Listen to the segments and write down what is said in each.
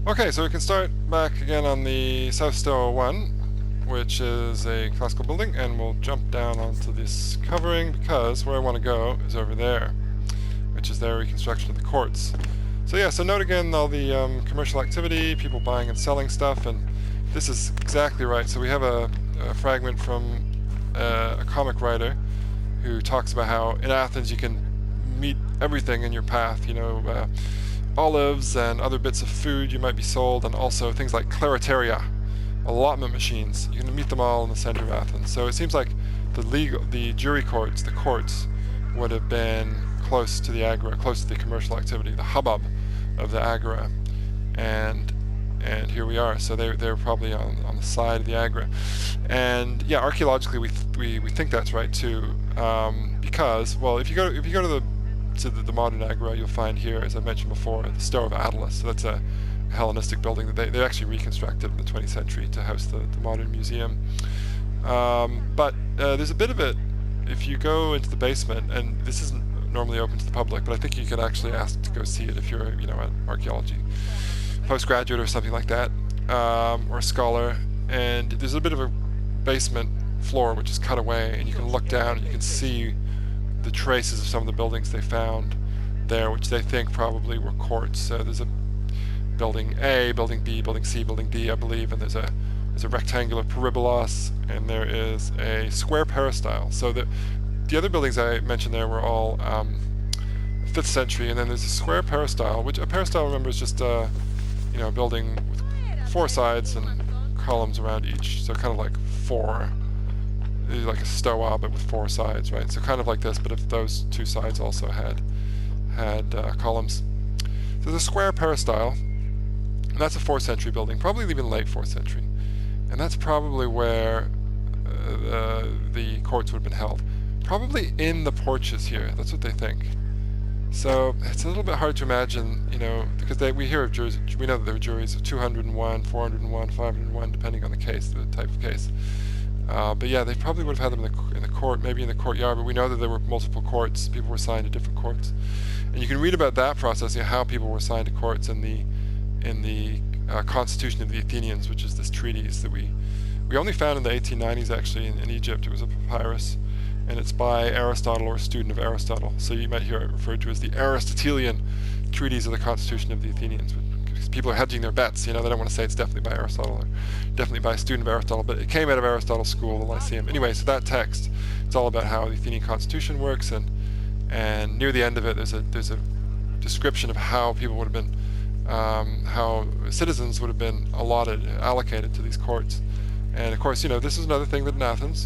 Okay, so we can start back again on the South Stoa 1, which is a classical building, and we'll jump down onto this covering because where I want to go is over there, which is their reconstruction of the courts. So yeah, so note again all the commercial activity, people buying and selling stuff, and this is exactly right. So we have a fragment from a comic writer who talks about how in Athens you can meet everything in your path, olives and other bits of food you might be sold, and also things like cleristeria, allotment machines. You can meet them all in the center of Athens. So it seems like the jury courts, the courts, would have been close to the agora, close to the commercial activity, the hubbub of the agora, and here we are. So they're probably on the side of the agora, and yeah, archaeologically we think that's right too, because well, if you go to the modern agora, you'll find here, as I mentioned before, the Stoa of Attalus. So that's a Hellenistic building that they actually reconstructed in the 20th century to house the modern museum. But there's a bit of it if you go into the basement, and this isn't normally open to the public, but I think you can actually ask to go see it if you're an archaeology postgraduate or something like that, or a scholar. And there's a bit of a basement floor which is cut away, and you can look down and you can see the traces of some of the buildings they found there, which they think probably were courts. So there's a building A, building B, building C, building D, I believe, and there's a rectangular peribolos, and there is a square peristyle. So the other buildings I mentioned there were all 5th century, and then there's a square peristyle, which a peristyle, remember, is just a building with 4 sides and columns around each. So kind of like like a stoa, but with 4 sides, right? So kind of like this, but if those 2 sides also had columns. So there's a square peristyle, and that's a 4th century building, probably even late 4th century, and that's probably where the courts would have been held, probably in the porches here. That's what they think. So it's a little bit hard to imagine, because we hear of juries. We know that there were juries of 201, 401, 501, depending on the case, the type of case. But yeah, they probably would have had them in the court, maybe in the courtyard, but we know that there were multiple courts. People were assigned to different courts. And you can read about that process, how people were assigned to courts in the Constitution of the Athenians, which is this treatise that we only found in the 1890s, actually, in Egypt. It was a papyrus, and it's by Aristotle or a student of Aristotle. So you might hear it referred to as the Aristotelian treatise of the Constitution of the Athenians. Because people are hedging their bets, they don't want to say it's definitely by Aristotle or definitely by a student of Aristotle, but it came out of Aristotle's school, the Lyceum. Anyway, so that text, it's all about how the Athenian Constitution works, and near the end of it, there's a description of how people would have been, how citizens would have been allocated to these courts. And of course, this is another thing that in Athens,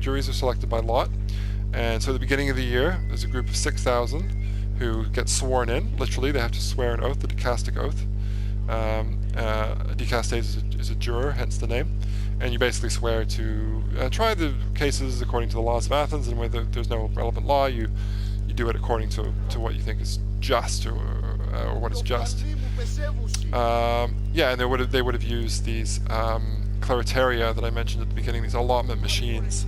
juries are selected by lot. And so at the beginning of the year, there's a group of 6,000 who get sworn in. Literally, they have to swear an oath, the dicastic oath. Dicastes is a juror, hence the name. And you basically swear to try the cases according to the laws of Athens, and where there's no relevant law, you do it according to what you think is just, or what is just. Yeah, and they would have used these cleristeria that I mentioned at the beginning, these allotment machines.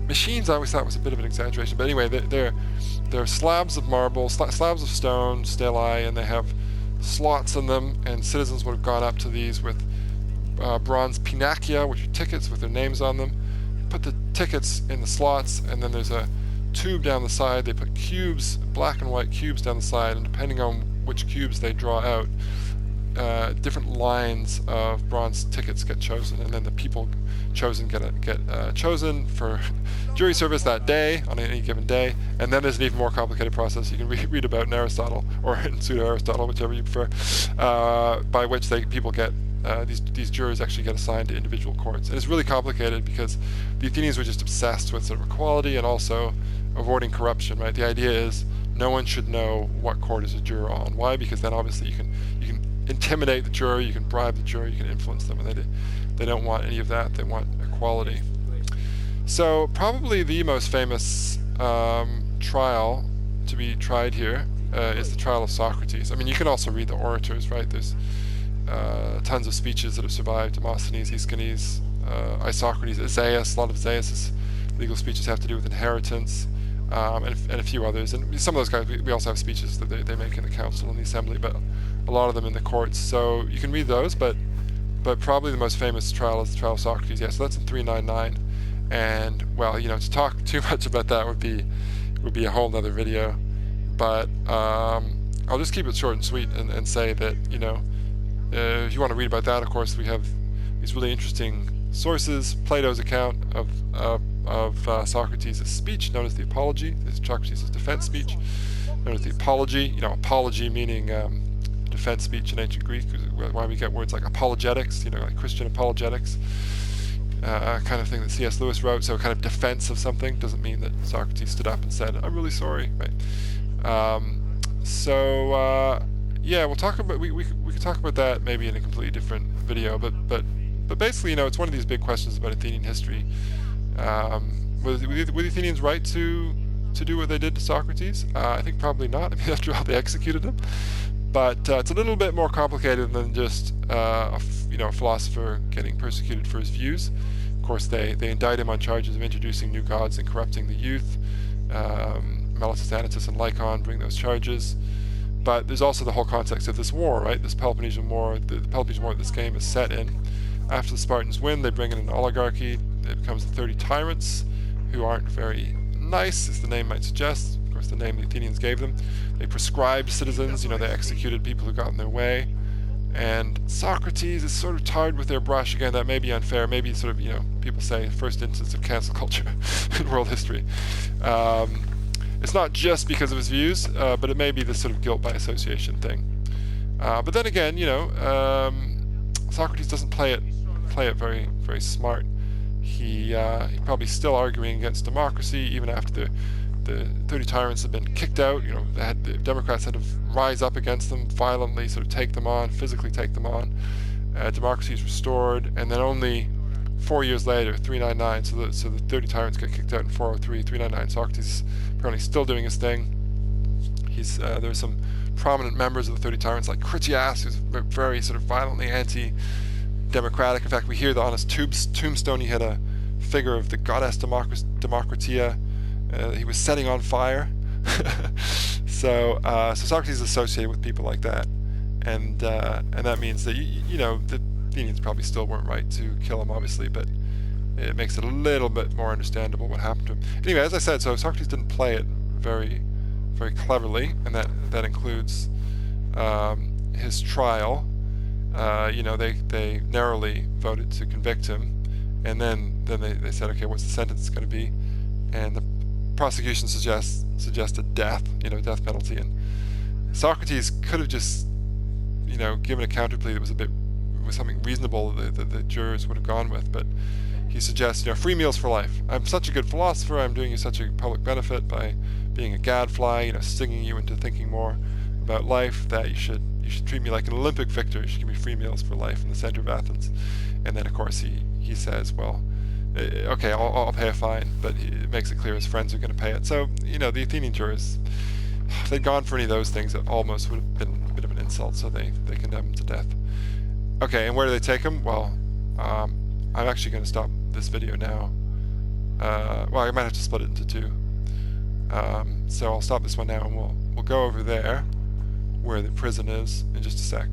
Machines I always thought was a bit of an exaggeration, but anyway, they're slabs of marble, slabs of stone, stelae, and they have slots in them, and citizens would have gone up to these with bronze pinakia, which are tickets with their names on them, put the tickets in the slots, and then there's a tube down the side. They put cubes, black and white cubes down the side, and depending on which cubes they draw out, different lines of bronze tickets get chosen, and then the people chosen get chosen for jury service that day, on any given day. And then there's an even more complicated process you can read about in Aristotle, or in pseudo-Aristotle, whichever you prefer, by which people get these jurors actually get assigned to individual courts. And it's really complicated because the Athenians were just obsessed with sort of equality and also avoiding corruption, right? The idea is no one should know what court is a juror on. Why? Because then obviously you can intimidate the juror, you can bribe the juror, you can influence them, and they don't want any of that. They want equality. So probably the most famous trial to be tried here is the Trial of Socrates. I mean, you can also read the orators, right? There's tons of speeches that have survived: Demosthenes, Aeschines, Isocrates, Isaias. A lot of Isaias' legal speeches have to do with inheritance, and a few others. And some of those guys, we also have speeches that they make in the council and the assembly, but a lot of them in the courts. So you can read those, but probably the most famous trial is the Trial of Socrates. Yeah, so that's in 399. And well, you know, to talk too much about that would be a whole other video. But I'll just keep it short and sweet and say that, you know, if you want to read about that, of course, we have these really interesting sources. Plato's account of Socrates' speech, known as the Apology. This is Socrates' defense speech, known as the Apology. You know, apology meaning defense speech in ancient Greek, why we get words like apologetics, you know, like Christian apologetics, kind of thing that C.S. Lewis wrote. So kind of defense of something doesn't mean that Socrates stood up and said, "I'm really sorry," right? Yeah, we'll talk about we could talk about that maybe in a completely different video. But basically, you know, it's one of these big questions about Athenian history. Were the Athenians right to do what they did to Socrates? I think probably not. I mean, after all, they executed him. But it's a little bit more complicated than just a philosopher getting persecuted for his views. Of course, they indict him on charges of introducing new gods and corrupting the youth. Meletus, Anytus, and Lycon bring those charges. But there's also the whole context of this war, right? This Peloponnesian War. The Peloponnesian War that this game is set in. After the Spartans win, they bring in an oligarchy. It becomes the 30 tyrants, who aren't very nice, as the name might suggest. Of course, the name the Athenians gave them. They prescribed citizens, you know, they executed people who got in their way. And Socrates is sort of tarred with their brush. Again, that may be unfair. Maybe sort of, you know, people say first instance of cancel culture in world history. It's not just because of his views, but it may be this sort of guilt by association thing. But then again, you know, Socrates doesn't play it very, very smart. He probably still arguing against democracy even after the 30 tyrants have been kicked out. You know, the Democrats had to rise up against them violently, sort of take them on, physically take them on. Democracy is restored, and then only 4 years later, 399, so the 30 tyrants get kicked out in 403, 399. Socrates is apparently still doing his thing. There's some prominent members of the 30 tyrants, like Critias, who's very sort of violently anti-democratic. In fact, we hear that on his tombstone he had a figure of the goddess Democritia he was setting on fire. So Socrates is associated with people like that, and that means that you know, the Athenians probably still weren't right to kill him, obviously, but it makes it a little bit more understandable what happened to him. Anyway, as I said, so Socrates didn't play it very, very cleverly, and that includes his trial. You know, they narrowly voted to convict him, and then they said, okay, what's the sentence going to be? And the prosecution suggested death, you know, death penalty. And Socrates could have just, you know, given a counter plea that was something reasonable that the jurors would have gone with, but he suggests, you know, free meals for life. I'm such a good philosopher, I'm doing you such a public benefit by being a gadfly, you know, stinging you into thinking more about life, that you should treat me like an Olympic victor. You should give me free meals for life in the center of Athens. And then, of course, he says, well, okay, I'll pay a fine, but it makes it clear his friends are going to pay it. So, you know, the Athenian jurors, if they'd gone for any of those things, it almost would have been a bit of an insult, so they condemned him to death. Okay, and where do they take him? Well, I'm actually going to stop this video now. Well, I might have to split it into two. So I'll stop this one now, and we'll go over there, where the prison is, in just a sec.